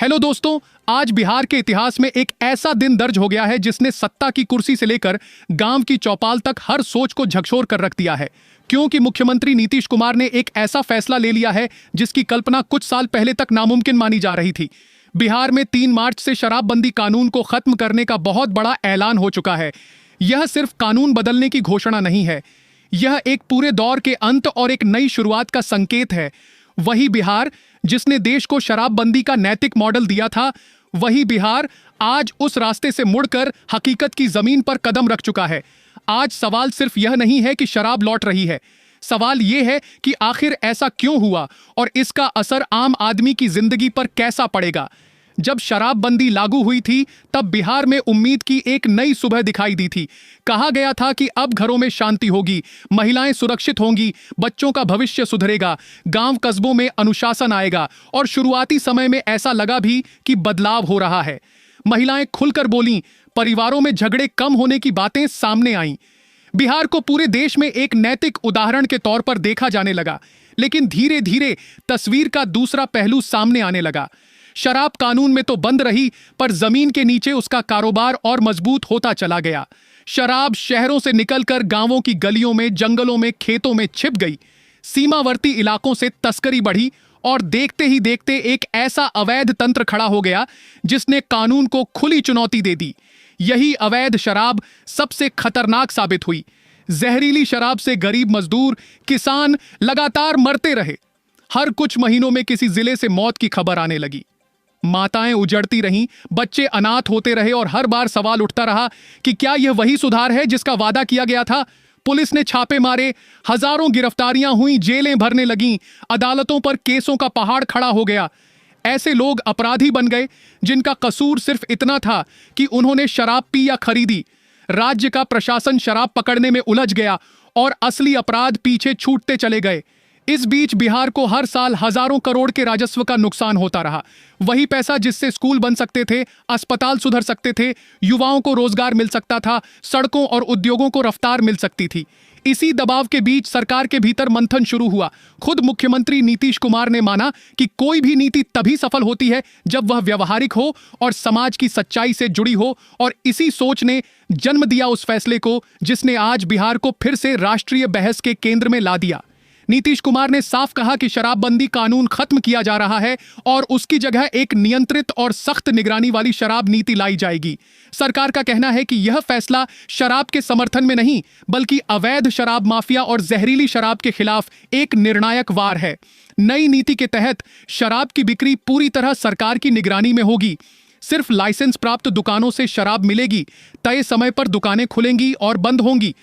Hello दोस्तों, आज बिहार के इतिहास में एक ऐसा दिन दर्ज हो गया है जिसने सत्ता की कुर्सी से लेकर गांव की चौपाल तक हर सोच को झकझोर कर रख दिया है। क्योंकि मुख्यमंत्री नीतीश कुमार ने एक ऐसा फैसला ले लिया है जिसकी कल्पना कुछ साल पहले तक नामुमकिन मानी जा रही थी। बिहार में 3 मार्च से शराबबंदी कानून को खत्म करने का बहुत बड़ा ऐलान हो चुका है। यह सिर्फ कानून बदलने की घोषणा नहीं है, यह एक पूरे दौर के अंत और एक नई शुरुआत का संकेत है। वही बिहार जिसने देश को शराबबंदी का नैतिक मॉडल दिया था, वही बिहार आज उस रास्ते से मुड़कर हकीकत की जमीन पर कदम रख चुका है। आज सवाल सिर्फ यह नहीं है कि शराब लौट रही है, सवाल यह है कि आखिर ऐसा क्यों हुआ और इसका असर आम आदमी की जिंदगी पर कैसा पड़ेगा। जब शराबबंदी लागू हुई थी तब बिहार में उम्मीद की एक नई सुबह दिखाई दी थी। कहा गया था कि अब घरों में शांति होगी, महिलाएं सुरक्षित होंगी, बच्चों का भविष्य सुधरेगा, गांव कस्बों में अनुशासन आएगा। और शुरुआती समय में ऐसा लगा भी कि बदलाव हो रहा है। महिलाएं खुलकर बोलीं, परिवारों में झगड़े कम होने की बातें सामने आईं। बिहार को पूरे देश में एक नैतिक उदाहरण के तौर पर देखा जाने लगा। लेकिन धीरे धीरे तस्वीर का दूसरा पहलू सामने आने लगा। शराब कानून में तो बंद रही, पर जमीन के नीचे उसका कारोबार और मजबूत होता चला गया। शराब शहरों से निकलकर गांवों की गलियों में, जंगलों में, खेतों में छिप गई। सीमावर्ती इलाकों से तस्करी बढ़ी और देखते ही देखते एक ऐसा अवैध तंत्र खड़ा हो गया जिसने कानून को खुली चुनौती दे दी। यही अवैध शराब सबसे खतरनाक साबित हुई। जहरीली शराब से गरीब मजदूर, किसान लगातार मरते रहे। हर कुछ महीनों में किसी जिले से मौत की खबर आने लगी। माताएं उजड़ती रहीं, बच्चे अनाथ होते रहे और हर बार सवाल उठता रहा कि क्या यह वही सुधार है जिसका वादा किया गया था। पुलिस ने छापे मारे, हजारों गिरफ्तारियां हुई, जेलें भरने लगीं, अदालतों पर केसों का पहाड़ खड़ा हो गया। ऐसे लोग अपराधी बन गए जिनका कसूर सिर्फ इतना था कि उन्होंने शराब पी या खरीदी। राज्य का प्रशासन शराब पकड़ने में उलझ गया और असली अपराध पीछे छूटते चले गए। इस बीच बिहार को हर साल हजारों करोड़ के राजस्व का नुकसान होता रहा। वही पैसा जिससे स्कूल बन सकते थे, अस्पताल सुधर सकते थे, युवाओं को रोजगार मिल सकता था, सड़कों और उद्योगों को रफ्तार मिल सकती थी। इसी दबाव के बीच सरकार के भीतर मंथन शुरू हुआ। खुद मुख्यमंत्री नीतीश कुमार ने माना कि कोई भी नीति तभी सफल होती है जब वह व्यवहारिक हो और समाज की सच्चाई से जुड़ी हो। और इसी सोच ने जन्म दिया उस फैसले को जिसने आज बिहार को फिर से राष्ट्रीय बहस के केंद्र में ला दिया। नीतीश कुमार ने साफ कहा कि शराबबंदी कानून खत्म किया जा रहा है और उसकी जगह एक नियंत्रित और सख्त निगरानी वाली शराब नीति लाई जाएगी। सरकार का कहना है कि यह फैसला शराब के समर्थन में नहीं, बल्कि अवैध शराब माफिया और जहरीली शराब के खिलाफ एक निर्णायक वार है। नई नीति के तहत शराब की बिक्री पूरी तरह सरकार की निगरानी में होगी। सिर्फ लाइसेंस प्राप्त दुकानों से शराब मिलेगी। तय समय पर दुकानें खुलेंगी और बंद होंगी।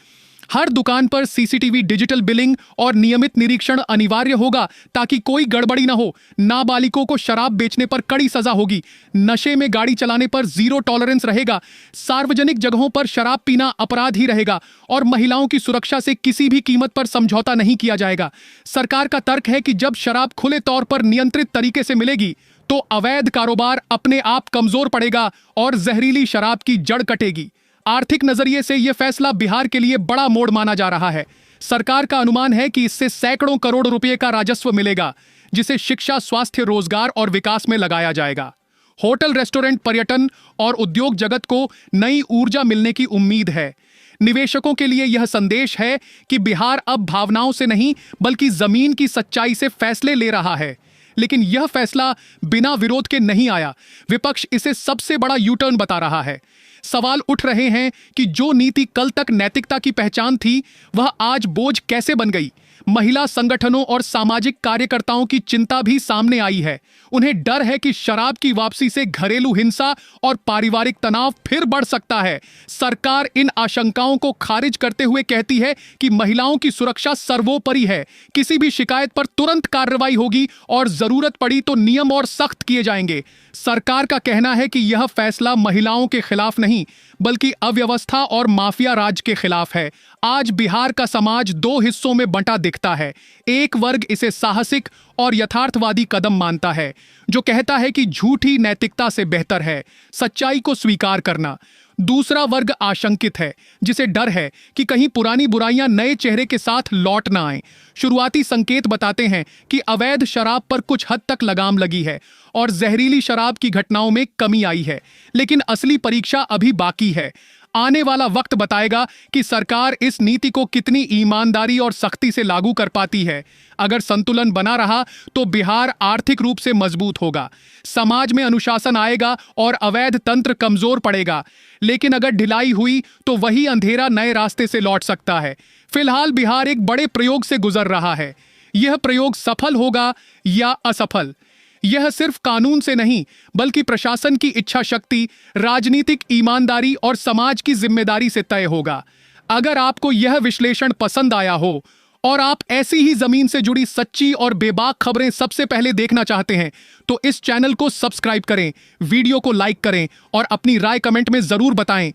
हर दुकान पर सीसीटीवी, डिजिटल बिलिंग और नियमित निरीक्षण अनिवार्य होगा ताकि कोई गड़बड़ी न हो। नाबालिगों को शराब बेचने पर कड़ी सजा होगी। नशे में गाड़ी चलाने पर 0 टॉलरेंस रहेगा। सार्वजनिक जगहों पर शराब पीना अपराध ही रहेगा और महिलाओं की सुरक्षा से किसी भी कीमत पर समझौता नहीं किया जाएगा। सरकार का तर्क है कि जब शराब खुले तौर पर नियंत्रित तरीके से मिलेगी तो अवैध कारोबार अपने आप कमजोर पड़ेगा और जहरीली शराब की जड़ कटेगी। आर्थिक नजरिए से यह फैसला बिहार के लिए बड़ा मोड़ माना जा रहा है। सरकार का अनुमान है कि इससे सैकड़ों करोड़ रुपए का राजस्व मिलेगा, जिसे शिक्षा, स्वास्थ्य, रोजगार और विकास में लगाया जाएगा। होटल, रेस्टोरेंट, पर्यटन और उद्योग जगत को नई ऊर्जा मिलने की उम्मीद है। निवेशकों के लिए यह संदेश है कि बिहार अब भावनाओं से नहीं, बल्कि जमीन की सच्चाई से फैसले ले रहा है। लेकिन यह फैसला बिना विरोध के नहीं आया। विपक्ष इसे सबसे बड़ा यू टर्न बता रहा है। सवाल उठ रहे हैं कि जो नीति कल तक नैतिकता की पहचान थी, वह आज बोझ कैसे बन गई। महिला संगठनों और सामाजिक कार्यकर्ताओं की चिंता भी सामने आई है। उन्हें डर है कि शराब की वापसी से घरेलू हिंसा और पारिवारिक तनाव फिर बढ़ सकता है। सरकार इन आशंकाओं को खारिज करते हुए कहती है कि महिलाओं की सुरक्षा सर्वोपरि है। किसी भी शिकायत पर तुरंत कार्रवाई होगी और जरूरत पड़ी तो नियम और सख्त किए जाएंगे। सरकार का कहना है कि यह फैसला महिलाओं के खिलाफ नहीं, बल्कि अव्यवस्था और माफिया राज के खिलाफ है। आज बिहार का समाज 2 हिस्सों में बंटा दिखता है। एक वर्ग इसे साहसिक और यथार्थवादी कदम मानता है, जो कहता है कि झूठी नैतिकता से बेहतर है सच्चाई को स्वीकार करना। दूसरा वर्ग आशंकित है, जिसे डर है कि कहीं पुरानी बुराइयां नए चेहरे के साथ लौट ना आएं। शुरुआती संकेत बताते हैं कि अवैध शराब पर कुछ हद तक लगाम लगी है और जहरीली शराब की घटनाओं में कमी आई है, लेकिन असली परीक्षा अभी बाकी है। आने वाला वक्त बताएगा कि सरकार इस नीति को कितनी ईमानदारी और सख्ती से लागू कर पाती है। अगर संतुलन बना रहा तो बिहार आर्थिक रूप से मजबूत होगा, समाज में अनुशासन आएगा और अवैध तंत्र कमजोर पड़ेगा। लेकिन अगर ढिलाई हुई तो वही अंधेरा नए रास्ते से लौट सकता है। फिलहाल बिहार एक बड़े प्रयोग से गुजर रहा है। यह प्रयोग सफल होगा या असफल, यह सिर्फ कानून से नहीं बल्कि प्रशासन की इच्छा शक्ति, राजनीतिक ईमानदारी और समाज की जिम्मेदारी से तय होगा। अगर आपको यह विश्लेषण पसंद आया हो और आप ऐसी ही जमीन से जुड़ी सच्ची और बेबाक खबरें सबसे पहले देखना चाहते हैं तो इस चैनल को सब्सक्राइब करें, वीडियो को लाइक करें और अपनी राय कमेंट में जरूर बताएं।